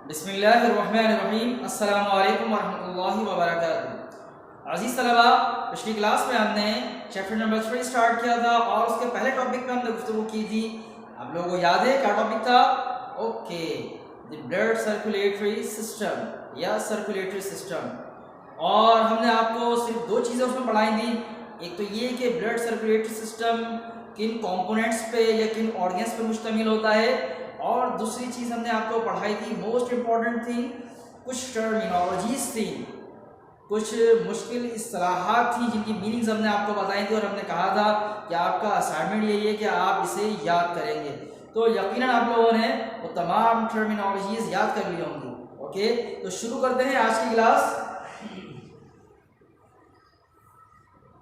बिस्मिल्लाहिर्रहमानिर्रहीम अस्सलामु अलैकुम वरहमतुल्लाहि वबरकातुहू। अज़ीज़ तलबा, पिछली क्लास में हमने चैप्टर नंबर 3 स्टार्ट किया था और उसके पहले टॉपिक पे हमने गुफ्तगू की थी। आप लोगों को याद है क्या टॉपिक था? Okay, the blood circulatory system या सर्कुलेटरी सिस्टम। और हमने आपको सिर्फ दो चीज़ें उसमें पढ़ाई थी। एक तो ये कि ब्लड सर्कुलेटरी सिस्टम किन कंपोनेंट्स पे या किन ऑर्गन्स पे मुश्तमिल होता है, और दूसरी चीज़ हमने आपको पढ़ाई थी, मोस्ट इम्पॉर्टेंट थी, कुछ टर्मिनोलॉजीज थी, कुछ मुश्किल इस्तिलाहात थी जिनकी मीनिंग्स हमने आपको बताई थी। और हमने कहा था कि आपका असाइनमेंट यही है कि आप इसे याद करेंगे। तो यकीनन आप लोगों ने वो तमाम टर्मिनोलॉजीज याद कर ली होंगी। ओके, तो शुरू करते हैं आज की class.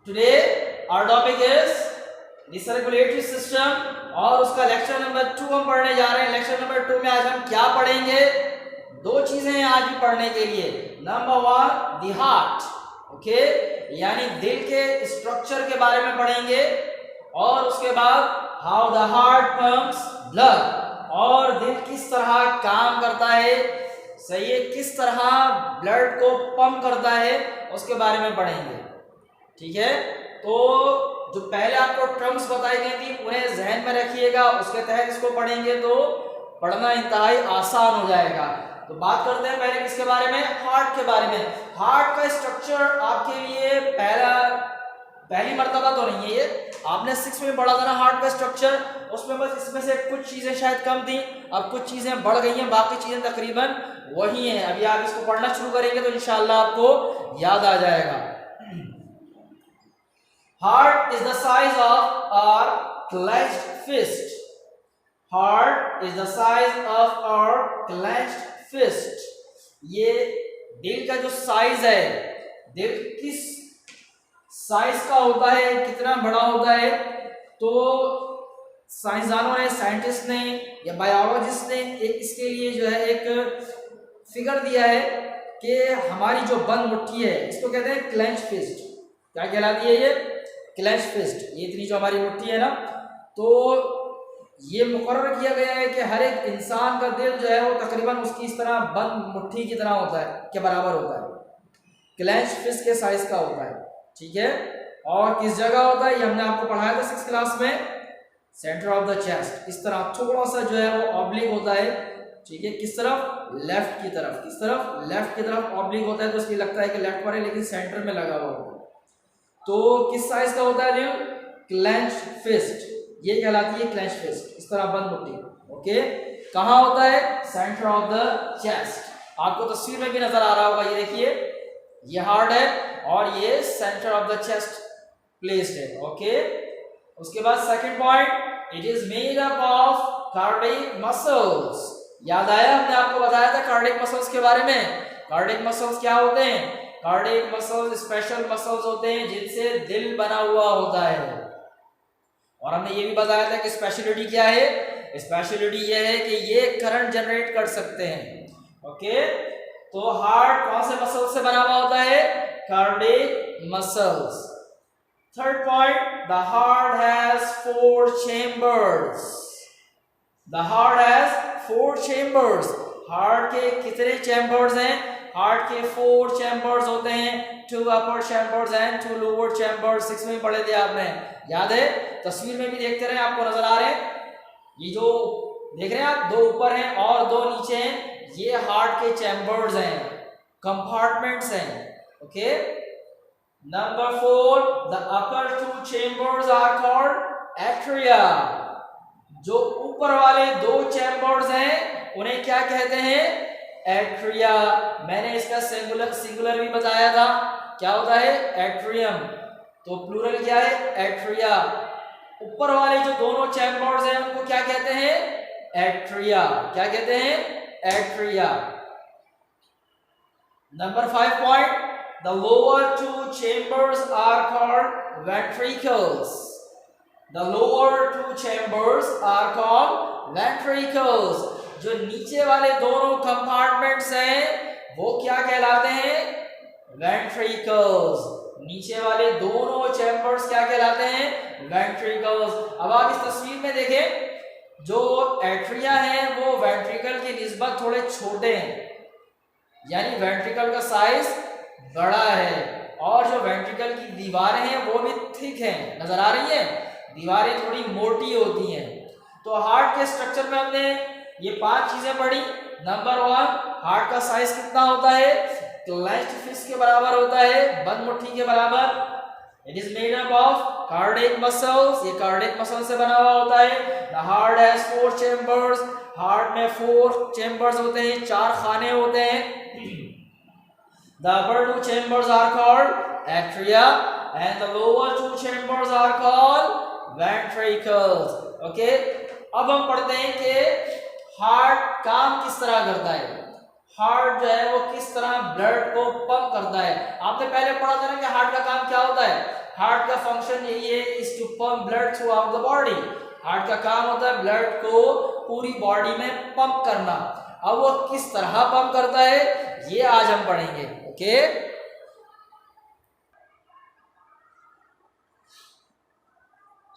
Today our topic is the circulatory system और उसका लेक्चर नंबर 2 हम पढ़ने जा रहे हैं। लेक्चर नंबर 2 में आज हम क्या पढ़ेंगे? दो चीजें हैं आज भी पढ़ने के लिए। नंबर 1 द हार्ट, ओके, यानी दिल के स्ट्रक्चर के बारे में पढ़ेंगे, और उसके बाद how the heart pumps blood, और दिल किस तरह काम करता है, सही है, किस तरह ब्लड को पंप करता है, उसके बारे में पढ़ेंगे। ठीक है, तो जो पहले आपको टर्म्स बताई गई थी उन्हें जहन में रखिएगा, उसके तहत इसको पढ़ेंगे तो पढ़ना इंतहाई आसान हो जाएगा। तो बात करते हैं पहले किसके बारे में? हार्ट के बारे में। हार्ट का स्ट्रक्चर आपके लिए पहली मर्तबा तो नहीं है ये, आपने 6 में पढ़ा था ना हार्ट का स्ट्रक्चर, उसमें बस इसमें से कुछ चीजें शायद कम थी, अब कुछ चीजें बढ़ गई हैं, बाकी चीजें तकरीबन वही हैं। अभी आप इसको पढ़ना शुरू करेंगे तो इंशाल्लाह आपको याद आ जाएगा। Heart is the size of our clenched fist. Heart is the size of our clenched fist. ये दिल का जो साइज है, दिल किस साइज का होता है, कितना बड़ा होता है, तो साइंसदानों ने, साइंटिस्ट ने या बायोलॉजिस्ट ने इसके लिए जो है एक फिगर दिया है कि हमारी जो बंद मुट्ठी है इसको कहते हैं क्लेंच फिस्ट। क्या कहलाती है ये? Clench fist. ये इतनी जो हमारी मुट्ठी है ना, तो ये मुकर्रर किया गया है कि हर एक इंसान का दिल जो है वो तकरीबन उसकी इस तरह बंद मुट्ठी की तरह होता है, के बराबर होता है, क्लेंच फिस्ट के साइज का होता है। ठीक है, और किस जगह होता है ये हमने आपको पढ़ाया था 6th क्लास में, सेंटर ऑफ द चेस्ट। इस तरह थोड़ा सा जो है वो ऑब्लिक होता है। ठीक है, किस तरफ? लेफ्ट की तरफ। किस तरफ? लेफ्ट की तरफ ऑब्लिक होता है, तो इसलिए लगता है कि लेफ्ट पर है लेकिन सेंटर में लगा हुआ होता है। तो किस साइज का होता है दिल? Clench fist. ये कहलाती है क्लेंच फिस्ट, इस तरह बंद मुट्ठी। ओके, कहाँ होता है? Centre of the chest. आपको तस्वीर में भी नजर आ रहा होगा, ये देखिए, ये हार्ट है और ये centre of the chest placed है। ओके, उसके बाद second point, it is made up of cardiac muscles. याद आया, हमने आपको बताया था कार्डियक मसल्स के बारे में। कार्डियक मसल्स क्या होते हैं? कार्डियक मसल्स स्पेशल मसल्स होते हैं जिनसे दिल बना हुआ होता है। और हमने ये भी बताया था कि स्पेशलिटी क्या है? स्पेशलिटी ये है कि ये करंट जनरेट कर सकते हैं। ओके, तो हार्ट कौन से मसल्स से बना हुआ होता है? Cardiac muscles. Third point, the heart has 4 chambers. The heart has 4 chambers. Heart के कितने चेंबर्स हैं? हार्ट के 4 चैम्बर्स होते हैं, 2 अपर चैम्बर्स एंड 2 लोअर चैम्बर्स। 6 में पढ़े थे आपने, याद है? तस्वीर में भी देखते रहे, आपको नजर आ रहे हैं, ये जो देख रहे हैं आप, 2 ऊपर हैं और 2 नीचे हैं, ये हार्ट के चैम्बर्स हैं, कंपार्टमेंट्स हैं। Okay, number 4, the upper 2 chambers are called atria. जो ऊपर वाले 2 चैम्बर्स हैं उन्हें क्या कहते हैं? एट्रिया। मैंने इसका सिंगुलर भी बताया था, क्या होता है? एट्रियम। तो प्लूरल क्या है? एट्रिया। ऊपर वाले जो दोनों चैम्बर्स हैं उनको क्या कहते हैं? एट्रिया। क्या कहते हैं? Atria. Number 5 point, the lower 2 chambers are called ventricles. The lower 2 chambers are called ventricles. जो नीचे वाले दोनों कंपार्टमेंट्स हैं वो क्या कहलाते हैं? वेंट्रिकल्स। नीचे वाले दोनों चैम्बर्स क्या कहलाते हैं? वेंट्रिकल्स। अब आप इस तस्वीर में देखें, जो एट्रिया हैं वो वेंट्रिकल की निस्बत थोड़े छोटे हैं, यानी वेंट्रिकल का साइज बड़ा है, और जो वेंट्रिकल की दीवारें हैं वो भी थिक हैं, नजर आ रही है, दीवारें थोड़ी मोटी होती हैं। तो हार्ट के स्ट्रक्चर में हमने ये 5 चीजें पढ़ी। नंबर 1, हार्ट का साइज कितना होता है, क्लेंच्ड फिस्ट के बराबर होता है, बंद मुट्ठी के बराबर। It is made up of cardiac muscles, ये कार्डियक मसल से बना हुआ होता है। The heart has 4 chambers, heart में 4 चेंबर्स होते हैं, 4 खाने होते हैं। The upper 2 chambers are called atria and the lower 2 chambers are called ventricles. Okay? अब हम पढ़ते हैं कि हार्ट काम किस तरह करता है। हार्ट जो है वो किस तरह ब्लड को पंप करता है। आपने पहले पढ़ा था ना कि हार्ट का काम क्या होता है। हार्ट का फंक्शन यही है, is to pump blood throughout the body. Heart का काम होता है ब्लड को पूरी बॉडी में पंप करना। अब वो किस तरह पंप करता है ये आज हम पढ़ेंगे। ओके,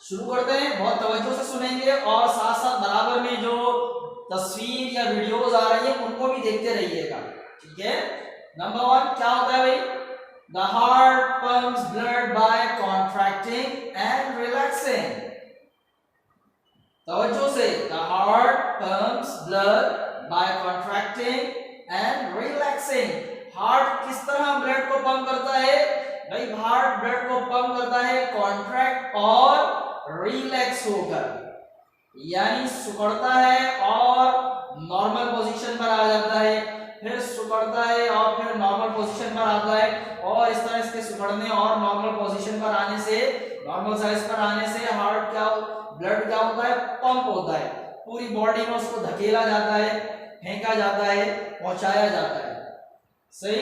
शुरू करते हैं। बहुत तवज्जो से सुनेंगे और साथ साथ बराबर में जो तस्वीर या वीडियोस आ रही है उनको भी देखते रहिएगा, ठीक है। नंबर 1 क्या होता है भाई, the heart pumps blood bye contracting and relaxing. तवज्जो से, the heart pumps blood bye contracting and relaxing. Heart किस तरह ब्लड को पंप करता है भाई, हार्ट ब्लड को पंप करता है कॉन्ट्रैक्ट और रिलैक्स होकर, यानी सिकुड़ता है और नॉर्मल पोजीशन पर आ जाता है, फिर सिकुड़ता है और फिर नॉर्मल पोजीशन पर आता है, और इस तरह इसके सिकुड़ने और नॉर्मल पोजीशन पर आने से, नॉर्मल साइज पर आने से हार्ट क्या, ब्लड क्या होता है, पंप होता है, पूरी बॉडी में उसको धकेला जाता है, फेंका जाता है, पहुंचाया जाता है। सही।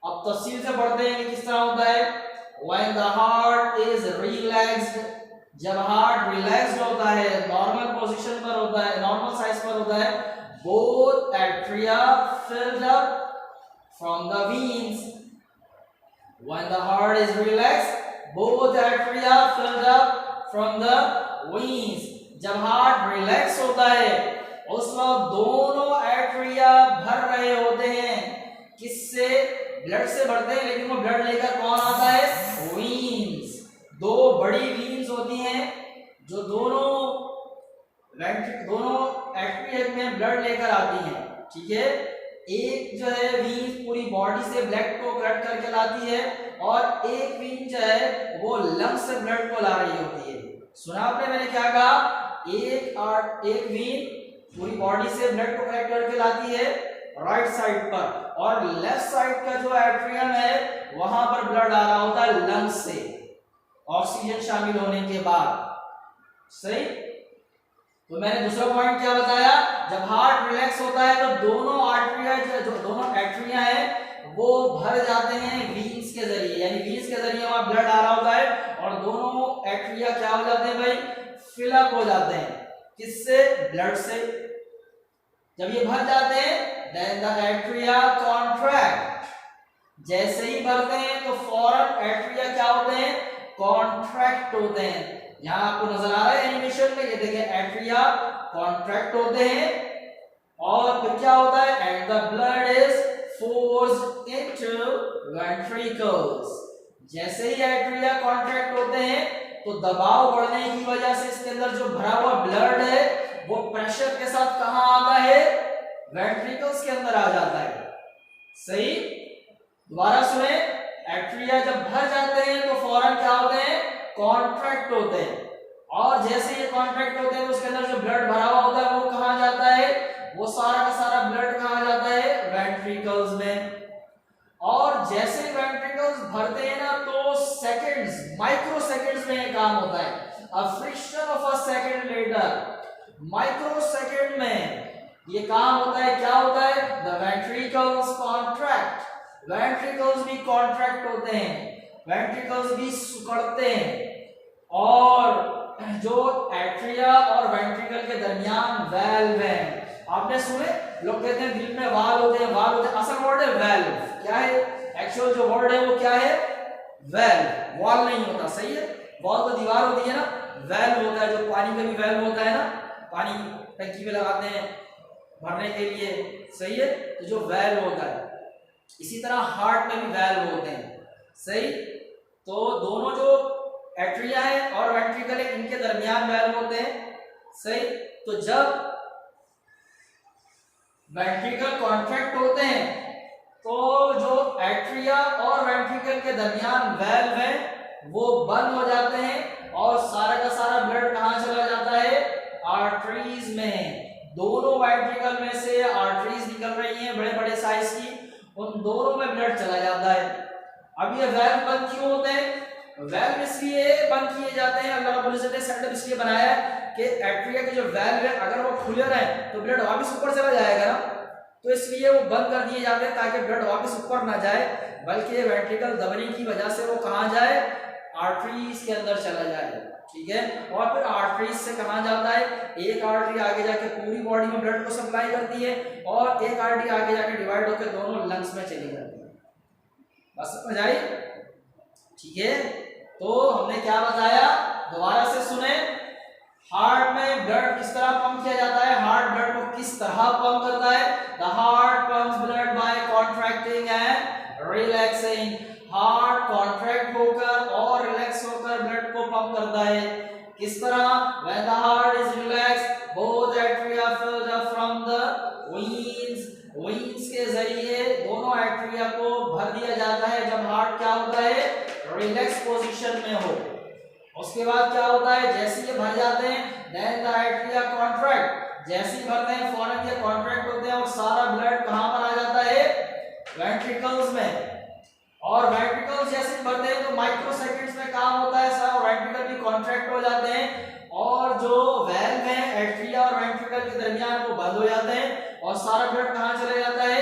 अब तफसील से पढ़ते हैं कि किस तरह होता है। When the heart is relaxed, जब हार्ट रिलैक्स्ड होता है, नॉर्मल पोजीशन पर होता है, नॉर्मल साइज पर होता है, both atria filled up from the veins. When the heart is relaxed, both atria filled up from the veins. जब हार्ट रिलैक्स होता है उस वक्त दोनों एट्रिया भर रहे होते हैं, किससे, ब्लड से भरते हैं, लेकिन वो ब्लड लेकर कौन आता है, वीन्स। 2 बड़ी वीन्स होती हैं जो दोनों एट्रिया में ब्लड लेकर आती हैं, ठीक है। एक जो है वीन्स पूरी बॉडी से ब्लड को कलेक्ट करके लाती है, और एक वीन जो है वो लंग्स से ब्लड को ला रही होती है। सुना आपने मैंने क्या कहा, एक वीन पूरी बॉडी से ब्लड को कलेक्ट करके लाती है राइट साइड पर, और लेफ्ट साइड का जो एट्रियम है वहां पर ब्लड आ रहा होता है लंग्स से, ऑक्सीजन शामिल होने के बाद। सही। तो मैंने दूसरा पॉइंट क्या बताया, जब हार्ट रिलैक्स होता है तो दोनों आर्टरिया, जो दोनों एट्रिया है वो भर जाते हैं वीन्स के जरिए, यानी वीन्स के जरिए वहां ब्लड आ रहा होता है, और दोनों एट्रिया क्या हो जाते हैं भाई, फिलअप हो जाते हैं, किससे, ब्लड से। जब ये भर जाते हैं then the atria contract, जैसे ही भरते हैं तो फौरन एट्रिया क्या होते हैं, कॉन्ट्रैक्ट होते हैं। यहां आपको नजर आ रहा है एनिमेशन में, ये देखिए एट्रिया कॉन्ट्रैक्ट होते हैं, और फिर क्या होता है, and the blood is forced into ventricles. जैसे ही एट्रिया कॉन्ट्रैक्ट होते हैं तो दबाव बढ़ने की वजह से इसके अंदर जो भरा हुआ ब्लड है वो प्रेशर के साथ कहां आता है, वेंट्रिकल्स के अंदर आ जाता है। सही। दोबारा सुने, एट्रिया जब भर जाते हैं तो फौरन क्या होते हैं, कॉन्ट्रैक्ट होते हैं, और जैसे ये कॉन्ट्रैक्ट होते हैं तो उसके अंदर जो ब्लड भरा हुआ होता है वो कहां जाता है, वो सारा का सारा ब्लड कहां जाता है, वेंट्रिकल्स में। और जैसे वेंट्रिकल्स भरते हैं ना तो सेकंड्स, माइक्रो सेकंड्स में ये काम होता है। A fraction of a second later, micro second में ये काम होता है। क्या होता है, द वेंट्रिकल्स कॉन्ट्रैक्ट, वेंट्रिकल्स भी कॉन्ट्रैक्ट होते हैं, वेंट्रिकल्स भी सिकुड़ते हैं, और जो एट्रिया और वेंट्रिकल के दरमियान वेल्व है, आपने सुने लोग कहते हैं दिल में वाल होते हैं, वाल होते हैं, असल वर्ड है वेल्व। क्या है एक्चुअल जो वर्ड है वो क्या है, वेल्व, वॉल नहीं होता। सही है, वॉल तो दीवार होती है ना, वेल्व होता है, जो पानी का भी वेल्व होता है ना, पानी टंकी में लगाते हैं भरने के लिए, सही है, तो जो वेल्व होता है। इसी तरह हार्ट में भी वेल्व होते हैं, सही। तो दोनों जो एट्रिया है और वेंट्रिकल है इनके दरमियान वेल्व होते हैं, सही। तो जब वेंट्रिकल कॉन्ट्रैक्ट होते हैं तो जो एट्रिया और वेंट्रिकल के दरमियान वेल्व है वो बंद हो जाते हैं और सारा का सारा ब्लड कहाँ चला जाता है, आर्टरीज में। दोनों वेंट्रिकल में से आर्टरीज निकल रही हैं बड़े बड़े साइज की, उन दोनों में ब्लड चला जाता है। अब ये वेल्व बंद क्यों होते हैं? वेल्व इसलिए बंद किए जाते हैं, अल्लाह रब्बुल इज्जत ने सेटअप इसलिए बनाया है कि एट्रिया के जो वेल्व है अगर वो खुले रहे तो ब्लड वापस ऊपर चला जाएगा ना, तो इसलिए वो बंद कर दिए जाते हैं ताकि ब्लड वापस ऊपर ना जाए, बल्कि वेंट्रिकल दबने की वजह से वो कहाँ जाए, आर्टरीज के अंदर चला जाए, ठीक है। और फिर आर्टरीज से कहाँ जाता है, एक आर्टरी आगे जाके पूरी बॉडी में ब्लड को सप्लाई करती है और एक आर्टरी आगे जाके डिवाइड होकर दोनों लंग्स में चली जाती है। बस समझ आई, ठीक है। तो हमने क्या बताया, दोबारा से सुने। हार्ट में ब्लड किस तरह पंप किया जाता है, हार्ट ब्लड को किस तरह पंप करता है। The heart pumps blood bye contracting and relaxing. Heart contract होकर और रिलैक्स होकर ब्लड को पंप करता है। किस तरह, when the heart is relaxed both atria filled up from the veins के जरिए दोनों एट्रिया को भर दिया जाता है जब हार्ट क्या होता है, रिलैक्स पोजीशन में हो। उसके बाद क्या होता है, जैसे ये भर जाते हैं then the atria contract, जैसे ही भरते हैं फौरन ये कॉन्ट्रैक्ट होते हैं और सारा ब्लड कहां पर आ जाता है, वेंट्रिकल्स में। और वेंट्रिकल्स जैसे भरते हैं तो माइक्रो सेकंड्स में काम होता है सारा, वेंट्रिकल भी कॉन्ट्रैक्ट हो जाते हैं और जो वेल्व है एट्रिया और वेंट्रिकल के दरमियान वो बंद हो जाते हैं और सारा ब्लड कहां चले जाता है,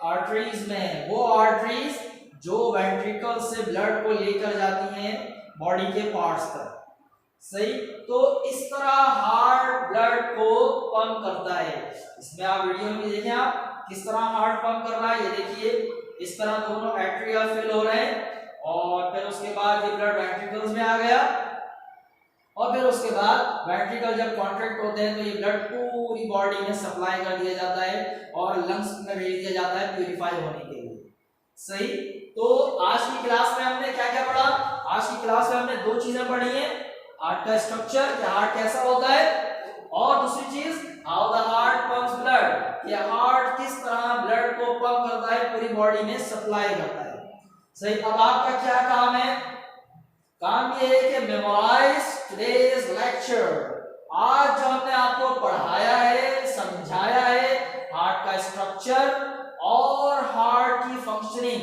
आर्टरीज में। वो आर्टरीज जो वेंट्रिकल से ब्लड को लेकर जाती हैं बॉडी के पार्ट्स तक, सही। तो इस तरह हार्ट ब्लड को पंप करता है। इसमें आप वीडियो में देखें आप किस तरह हार्ट पंप कर रहा है, ये देखिए इस तरह दोनों एट्रिया फिल हो रहे हैं और फिर उसके बाद ये ब्लड वेंट्रिकल्स में आ गया और फिर उसके बाद वेंट्रिकल जब कॉन्ट्रैक्ट होते हैं तो ये ब्लड पूरी बॉडी में सप्लाई कर दिया जाता है और लंग्स में भेज दिया जाता है प्यूरिफाई होने के लिए, सही। तो आज की क्लास में हमने क्या क्या पढ़ा, आज की क्लास में हमने दो चीजें पढ़ी हैं, हार्ट का स्ट्रक्चर, कि हार्ट कैसा होता है, और दूसरी चीज how the heart pumps blood, कि हार्ट किस तरह ब्लड को पंप करता है, पूरी बॉडी में सप्लाई करता है, सही। अब आपका क्या काम है, काम ये है कि मेमोराइज टुडेज लेक्चर। आज जो हमने आपको पढ़ाया है, समझाया है, हार्ट का स्ट्रक्चर और हार्ट की फंक्शनिंग,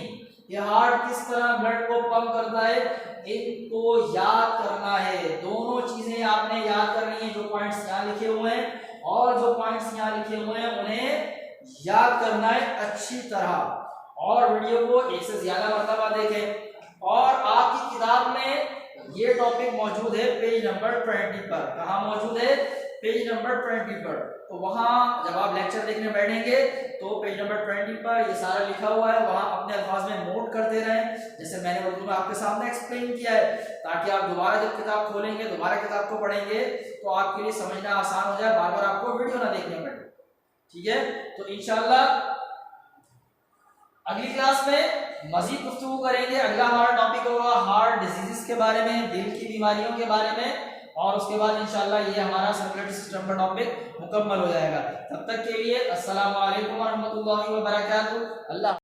ये हार्ट किस तरह ब्लड को पंप करता है, इनको याद करना है। दोनों चीजें आपने याद करनी है, जो पॉइंट्स यहाँ लिखे हुए हैं और जो पॉइंट्स यहाँ लिखे हुए हैं उन्हें याद करना है अच्छी तरह और वीडियो को एक से ज्यादा मर्तबा देखें। और आपकी किताब में ये टॉपिक मौजूद है पेज नंबर 20 पर। कहाँ मौजूद है, पेज नंबर 20 पर। तो वहां जब आप लेक्चर देखने बैठेंगे तो पेज नंबर 20 पर ये सारा लिखा हुआ है, वहां अपने अल्फाज में नोट करते रहें, जैसे मैंने उर्दू में आपके सामने एक्सप्लेन किया है, ताकि आप दोबारा जब किताब खोलेंगे, दोबारा किताब को पढ़ेंगे तो आपके लिए समझना आसान हो जाए, बार बार आपको वीडियो ना देखने पड़े, ठीक है। तो इंशाल्लाह अगली क्लास में मजीद गुफ्तगू करेंगे। अगला हमारा टॉपिक होगा हार्ट डिजीजेस के बारे में, दिल की बीमारियों के बारे में, और उसके बाद इंशाल्लाह ये हमारा सर्कुलेटरी सिस्टम का टॉपिक मुकम्मल हो जाएगा। तब तक के लिए अस्सलाम वालेकुम व रहमतुल्लाहि व बरकातुहू। अल्लाह।